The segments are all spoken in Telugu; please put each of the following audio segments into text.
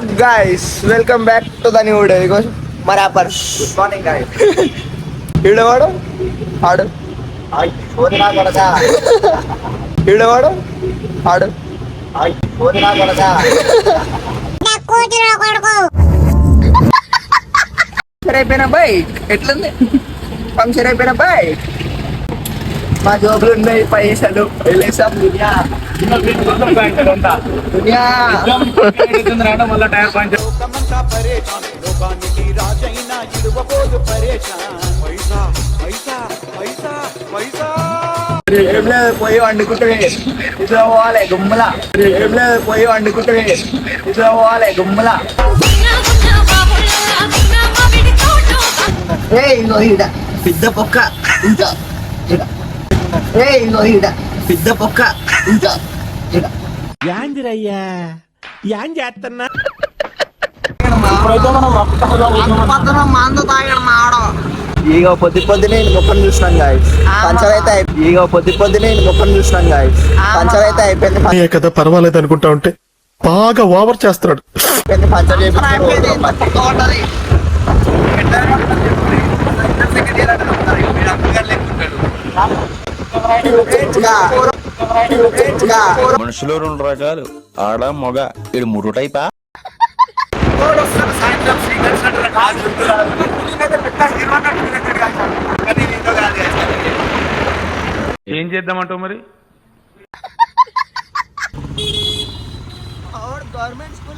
What's up guys, welcome back to the new video because my rapper. Good morning guys. Idavadu aadu ai sodana kodaka idavadu aadu ai sodana kodaka na kodira koduku సరైపోయిన బైక్ ఎట్లుంది పంక్చర్ అయిపోయిన బైక్ మా జోబులు ఉన్నాయి పైసలు వెళ్ళేసాం దునియా దునియా మళ్ళీ టైర్ పంచర్ ఏం లేదు పోయి వండుకుంటే ఇట్లా పోవాలి గుమ్మల ఏం లేదు పోయి వండుకుంటే ఇట్లా పోవాలి గుమ్మల ఇగో ఈడ పెద్ద పొక్క ఇంకా ఇగో ఈడ పెద్ద పొక్క ఇంకా యాందిరయ్యా యాం చేస్తున్నా ఇక పొద్దునే ముఖం చూసినాం గాయస్ పంచర్ అయితే ఇక పొద్దునే ముఖం చూసినాం గాయస్ పంచర్ అయితే అయిపోయింది కదా పర్వాలేదు అనుకుంటా ఉంటే బాగా ఓవర్ చేస్తున్నాడు పంచర్ చేసి మనుషులు రెండు రకాలు ఆడ మొగ ఇది మూడు టైపా ఏం చేద్దామంటావు మరి गवर्नमेंट स्कूल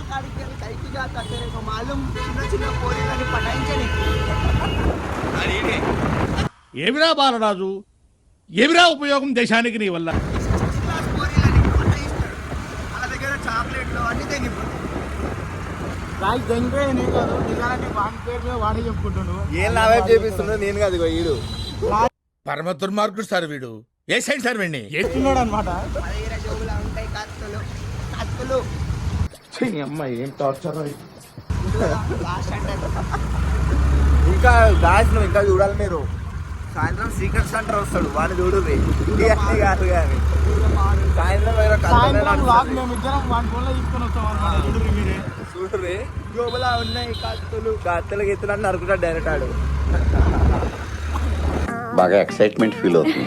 कैसी जाता तेरे को मालूम చిన్న పోరీలని పటాయించని ఏమిరా బాలరాజు ఏమిరా ఉపయోగం దేశానికి నీ వల్ల వాళ్ళ దగ్గర చాక్లెట్లు అన్ని ఏం లాభం చేపిస్తున్నావు నేను కాదు వీడు పరమ దుర్మార్గుడు సార్ వీడు ఏ సైడ్ సార్ వీడిని ఎత్తున్నాడు అనమాట ఉంటాయి కత్తులు కత్తులు అమ్మాయి ఏం టార్చర్ ఇంకా గాయస్ నువ్వు ఇంకా చూడాలి మీరు సాయంత్రం సీక్రెట్ సెంటర్ వస్తాడు వాడిని చూడు కాదు కానీ సాయంత్రం చూడుర్రి జోబులా ఉన్నాయి కత్తులు ఎత్తులని నరుకుంటాడు డైరెక్ట్ ఆడు బాగా ఎక్సైట్మెంట్ ఫీల్ అవుతుంది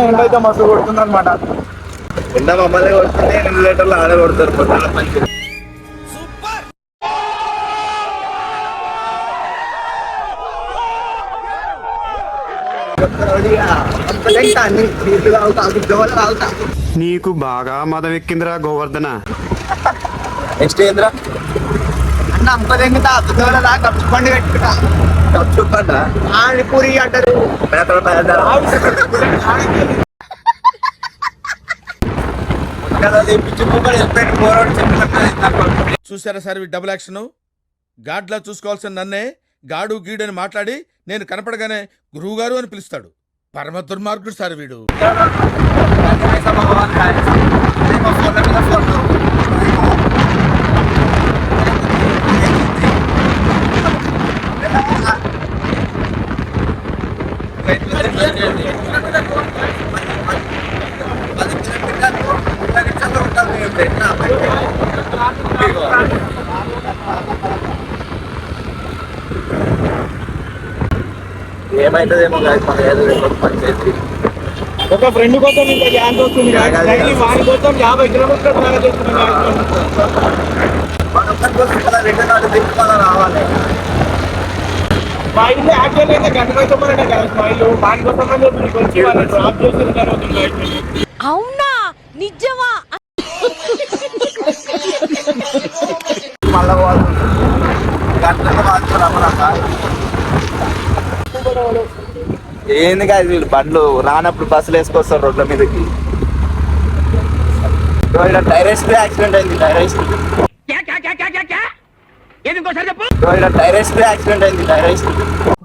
ఎండైతే మస్తు కొడుతుంది అనమాట ఎండ మమ్మల్ని కొడుతుంది 2 లీటర్లు ఆడ కొడతారు పొద్దున్న పంచి నీకు బాగా మదం ఎక్కిందిరా గోవర్ధన నెక్స్ట్ ఏంద్రా అన్న అమ్మదెంగుతా అద్దుదోళలా కప్చుకోండి పెట్టుకుంటా కప్చుకోండా పూరి అంటారు చూసారా సార్ ఈ డబుల్ యాక్షన్ గాడ్లా చూసుకోవాల్సిన నన్నే గాడు గీడు అని మాట్లాడి నేను కనపడగానే గురువు గారు అని పిలుస్తాడు పరమ దుర్మార్గుడు సార్ వీడు ఏమైతుందేమో పంచాయతీ ఒక ఫ్రెండ్ కోసం ఇంత గ్యాస్ వస్తుంది వారి కోసం 50 కిలోమీటర్లు రావాలి మా ఇల్లు యాక్చువల్ అయితే గంటమైతే గ్యాస్ మా ఇల్లు వారి కోసం అని చెప్పి వచ్చి వాళ్ళు డ్రాప్ చేసి అవునా నిజమా మళ్ళా గంటలకు మార్చుకోరా ఏంది కాదు వీళ్ళు బండ్లు రానప్పుడు బస్సులు వేసుకొస్తారు రోడ్ల మీదకి డైరెక్ట్ యాక్సిడెంట్ అయింది డైరెక్ట్ యాక్సిడెంట్ అయింది డైరెక్ట్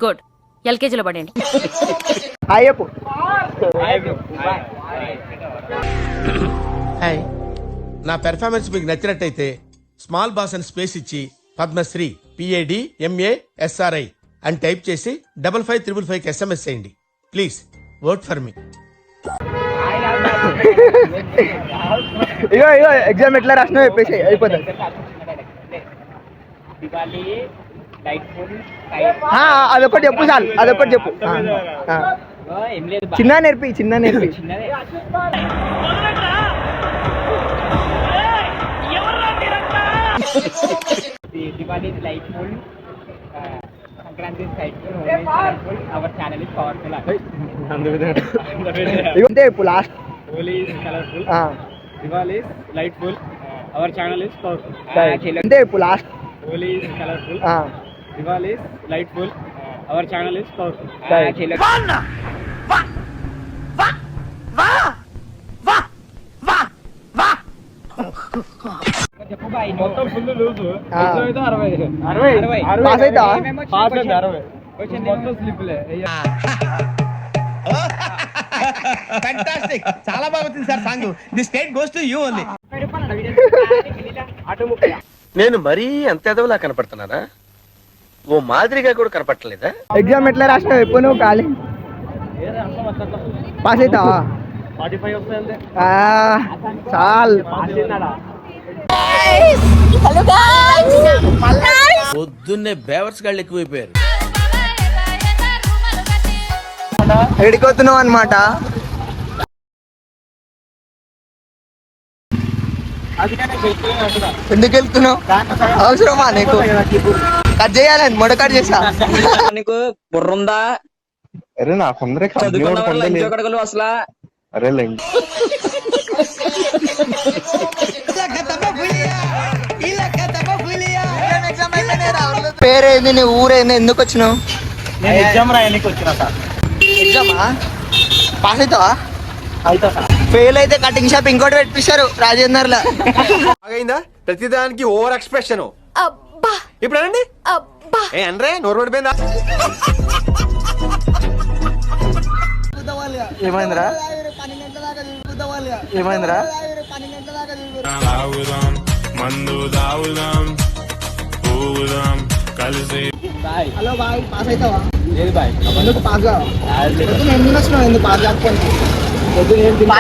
గుడ్ ఎల్కేజీలో పడండి అయ్యప్పు హాయ్ నా పెర్ఫార్మెన్స్ మీకు నచ్చినట్టయితే స్మాల్ బాస్ అని స్పేస్ ఇచ్చి పద్మశ్రీ PADMASRI అని టైప్ చేసి 5555 SMS చేయండి please work for me ego exam ఎట్లా రాసినావు చెప్పేసి అయిపోతుంది. అదొకటి చెప్పు చాలు, అదొకటి చెప్పు. చిన్న నేర్పి. అంతే చెప్పు last. Holi is colorful. Diwali is lightful. Our channel is powerful. అంతే చెప్పు last. Holi is colorful. Diwali is lightful. Our channel is powerful. మొత్తం ఫుల్ లూజ్. పాస్ అవుతా? పాస్ అయితే 60. మొత్తం స్లిప్లే. ఫ్యాంటాస్టిక్, చాలా బాగా వచ్చింది sir song. The state goes to you only. నేను మరీ అంత ఎదవలా కనపడుతున్నానా? ఓ మాదిరిగా కూడా కనపడలేదా? ఎగ్జామ్ ఎట్లా రాసినావు చెప్పు నువ్వు ఖాళీ. పాస్ అవుతావా? 45 వస్తాయి అంతే. చాలు. పొద్దున్నే బేవర్స్ గాళ్ళు ఎక్కువైపోయారు. ఎడిపోతున్నావు అనమాట. ఎందుకు వెళ్తున్నావు? అవసరమా నీకు? కట్ చేయాలని మొడ కట్ చేసా. నీకు బుర్రుందా? అరే నాకుందరే అసలు అరే పేరేంది, నీ ఊరేంది, ఎందుకు వచ్చినావు? నేను ఎగ్జామ్ రాయడానికి వచ్చినా సార్. ఎగ్జామా? పాస్ అవుతావా? అవుతా సార్. ఫెయిల్ అయితే కటింగ్ షాప్ ఇంకోటి పెట్టిస్తారు రాజేందర్ లా. బాగైందా? ప్రతిదానికి ఓవర్ ఎక్స్ప్రెషన్. ఇప్పుడు అనండి. ఏ అనరే, నోరు పడిపోయిందా? ఏమైందిరా? ఏమైందిరా? హలో బాయ్, పాస్ అవుతావా? లేదు బాయ్. ఎందుకు పాస్ కావా? ఎందుకు వచ్చినావు? ఎందుకు పాస్ కాకపోతే? పొద్దున ఏం తిన్నా?